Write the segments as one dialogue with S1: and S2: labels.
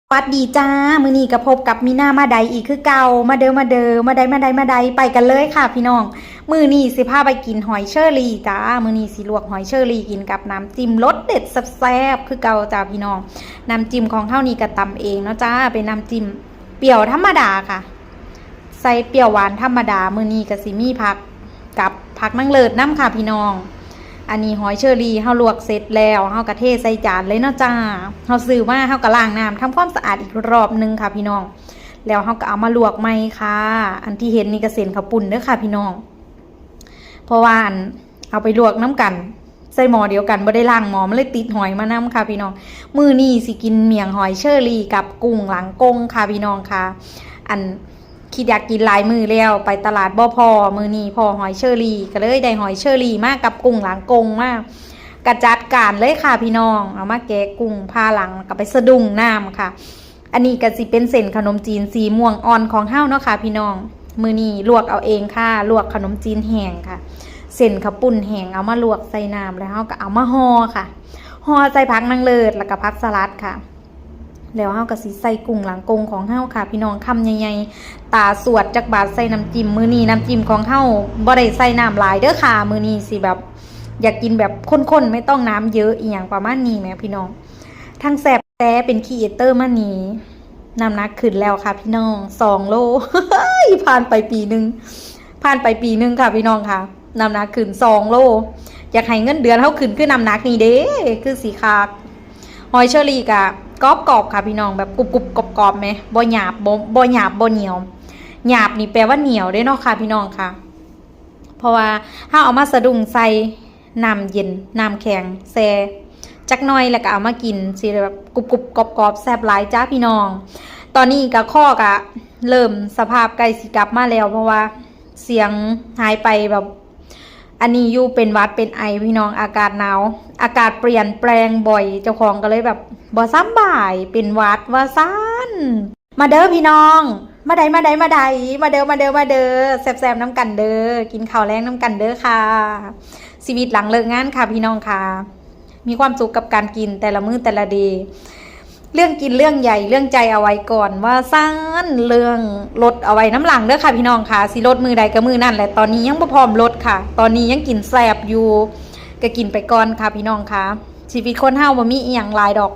S1: สวัสดีจ้ามื้อนี้ก็พบกับมีหน้ามาใดอีกคือเก่ามาเด้อมาเด้อมาใดไปกันเลยค่ะพี่น้องมื้อนี้สิพาไปกินหอยเชอรี่จ้ามื้อนี้สิลวกหอยเชอรี่กินกับน้ำจิ้มรสเด็ดแซ่บๆคือเก่าจ้าพี่น้องน้ำจิ้มของเฮานี่ก็ตำเองเนาะจ้าเป็นน้ำจิ้มเปรี้ยวธรรมดาค่ะใส่เปรี้ยวหวานธรรมดามื้อนี้ก็สิมีผักกับผักนางเลิศน้ำค่ะพี่น้องอันนี้หอยเชอรี่เฮาลวกเสร็จแล้วเฮากะเทใส่จานเลยเนาะจ้าเฮาซื้อมาเฮากะล้างน้ำทำความสะอาดอีกรอบนึงค่ะพี่น้องแล้วเฮาก็เอามาลวกใหม่ค่ะอันที่เห็นนี่ก็เส้นข้าวปุ้นเด้อค่ะพี่น้องเพราะว่าเอาไปลวกน้ำกันใส่หม้อเดียวกันบ่ได้ล้างหม้อมันเลยติดหอยมาน้ำค่ะพี่น้องมื้อนี้สิกินเมี่ยงหอยเชอรี่กับกุ้งหลังกงค่ะพี่น้องค่ะคิดอยากกินหลายมือแล้วไปตลาดบ่พอมือนี้พอหอยเชอรี่ก็เลยได้หอยเชอรี่มากกับกุ้งหลังกงมากกระจัดการเลยค่ะพี่น้องเอามาแกะกุ้งพาหลังกับไปสะดุ้งน้ำค่ะอันนี้ก็สิเป็นเส้นขนมจีนสีม่วงอ่อนของเฮาเนาะค่ะพี่น้องมือนี้ลวกเอาเองค่ะลวกขนมจีนแห้งค่ะเส้นข้าวปุ้นแห้งเอามาลวกใส่น้ำแล้วเฮาก็เอามาห่อค่ะห่อใส่ผักนางเลิศแล้วก็ผักสลัดค่ะแล้วเฮาก็สิใส่กุ้งหลังกงของเฮาค่ะพี่น้องคำใหญ่ๆตาสวดจักบาทใส่น้ำจิ้มมื้อนี้น้ำจิ้มของเฮาบ่ได้ใส่น้ำหลายเด้อค่ะมื้อนี้สิแบบอยากกินแบบข้นๆไม่ต้องน้ำเยอะอีหยังประมาณนี้แหมพี่น้องทั้งแซ่บแต่เป็นครีเอเตอร์มานี้น้ำหนักขึ้นแล้วค่ะพี่น้อง2 โล ผ่านไปปีนึงค่ะพี่น้องค่ะน้ำหนักขึ้น2 โลอยากให้เงินเดือนเฮาขึ้นคือน้ำหนักนี่เด้คือสิคักหอยเชอรี่กะกรอบค่ะพี่น้องแบบกรุบกรอบไหมบ่หยาบบ่หยาบบ่เหนียวหยาบนี่แปลว่าเหนียวได้เนาะค่ะพี่น้องค่ะเพราะว่าถ้าเอามาสะดุ้งใส่น้ำเย็นน้ำแข็งแช่จักหน่อยแล้วก็เอามากินสิแบบกรุบกรอบแซ่บหลายจ้าพี่น้องตอนนี้ก็ข้อกะเริ่มสภาพใกล้สิกลับมาแล้วเพราะว่าเสียงหายไปแบบอันนี้อยู่เป็นวัดเป็นไอพี่น้องอากาศหนาวอากาศเปลี่ยนแปลงบ่อยเจ้าของก็เลยแบบบ่สบายเป็นวัดว่าซ่านมาเด้อพี่น้องมาใดมาเด้อแซ่บๆน้ำกันเด้อกินข้าวแรงน้ำกันเด้อค่ะชีวิตหลังเลิกงานค่ะพี่น้องค่ะมีความสุขกับการกินแต่ละมื้อแต่ละเดย์เรื่องกินเรื่องใหญ่เรื่องใจเอาไว้ก่อนว่าซ่านเรื่องลดเอาไว้น้ำหลังเด้อค่ะพี่น้องค่ะสิลดมือใดก็มือนั่นแหละตอนนี้ยังบ่พร้อมลดค่ะตอนนี้ยังกินแซ่บอยู่ก็กินไปก่อนค่ะพี่น้องค่ะชีวิตคนเฮาบ่มีอีหยังหลายดอก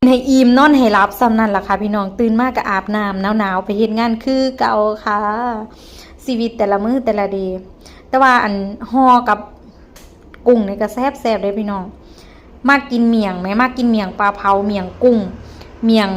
S1: ให้อิ่มนอนให้หลับซ้ำนั่นล่ะค่ะพี่น้องตื่นมาก็อาบน้ำหนาวๆไปเฮ็ดงานคือเก่าค่ะชีวิตแต่ละมื้อแต่ละเดย์แต่ว่าห่อกับกุ้งนี่ก็แซ่บเด้พี่น้องมากกินเมี่ยงไหมมากกินเมี่ยงปลาเผาเมี่ยงกุ้งเมี่ยง